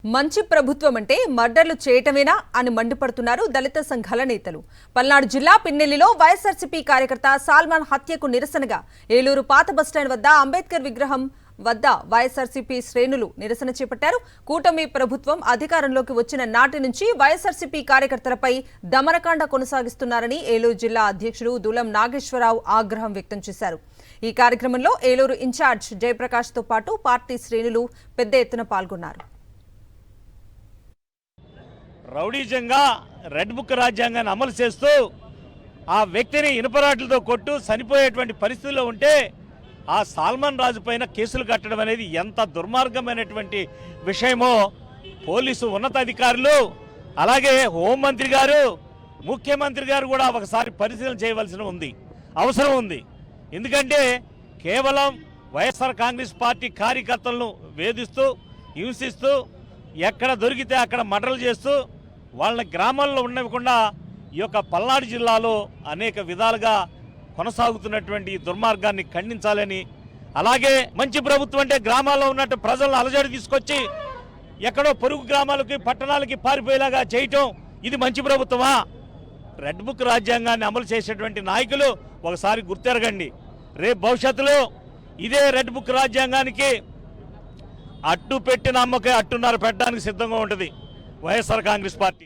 మంచి ప్రభుత్వం అంటే మర్డర్లు చేయటమేనా అని మండిపడుతున్నారు దళిత సంఘాల నేతలు. పల్నాడు జిల్లా పిన్నెల్లిలో వైఎస్ఆర్సీపీ కార్యకర్త సాల్మాన్ హత్యకు నిరసనగా ఏలూరు పాత బస్టాండ్ వద్ద అంబేద్కర్ విగ్రహం వద్ద వైఎస్ఆర్సీపీ శ్రేణులు నిరసన చేపట్టారు. కూటమి ప్రభుత్వం అధికారంలోకి వచ్చిన నాటి నుంచి వైఎస్ఆర్సీపీ కార్యకర్తలపై దమనకాండ కొనసాగిస్తున్నారని ఏలూరు జిల్లా అధ్యక్షుడు దులం నాగేశ్వరరావు ఆగ్రహం వ్యక్తం చేశారు. ఈ కార్యక్రమంలో ఏలూరు ఇన్ఛార్జ్ జయప్రకాష్ తో పాటు పార్టీ శ్రేణులు పెద్ద ఎత్తున పాల్గొన్నారు. రౌడీజంగా రెడ్ బుక్ రాజ్యాంగాన్ని అమలు చేస్తూ ఆ వ్యక్తిని ఇనుపరాట్లతో కొట్టు చనిపోయేటువంటి పరిస్థితుల్లో ఉంటే ఆ సాల్మన్ రాజు పైన కేసులు కట్టడం అనేది ఎంత దుర్మార్గమైనటువంటి విషయమో పోలీసు ఉన్నతాధికారులు అలాగే హోంమంత్రి గారు ముఖ్యమంత్రి గారు కూడా ఒకసారి పరిశీలన చేయవలసిన అవసరం ఉంది. ఎందుకంటే కేవలం వైఎస్ఆర్ కాంగ్రెస్ పార్టీ కార్యకర్తలను వేధిస్తూ హింసిస్తూ ఎక్కడ దొరికితే అక్కడ మర్డర్లు చేస్తూ వాళ్ళ గ్రామాల్లో ఉండకుండా ఈ యొక్క పల్నాడు జిల్లాలో అనేక విధాలుగా కొనసాగుతున్నటువంటి ఈ దుర్మార్గాన్ని ఖండించాలని, అలాగే మంచి ప్రభుత్వం అంటే గ్రామాల్లో ఉన్నట్టు ప్రజలను అలజడి తీసుకొచ్చి ఎక్కడో పొరుగు గ్రామాలకి పట్టణాలకి పారిపోయేలాగా చేయటం ఇది మంచి ప్రభుత్వమా? రెడ్ బుక్ రాజ్యాంగాన్ని అమలు చేసేటువంటి నాయకులు ఒకసారి గుర్తెరగండి. రేపు భవిష్యత్తులో ఇదే రెడ్ బుక్ రాజ్యాంగానికి అట్టు పెట్టిన అమ్మకే అట్టున్నర పెట్టడానికి సిద్ధంగా ఉంటుంది వైఎస్ఆర్ కాంగ్రెస్ పార్టీ.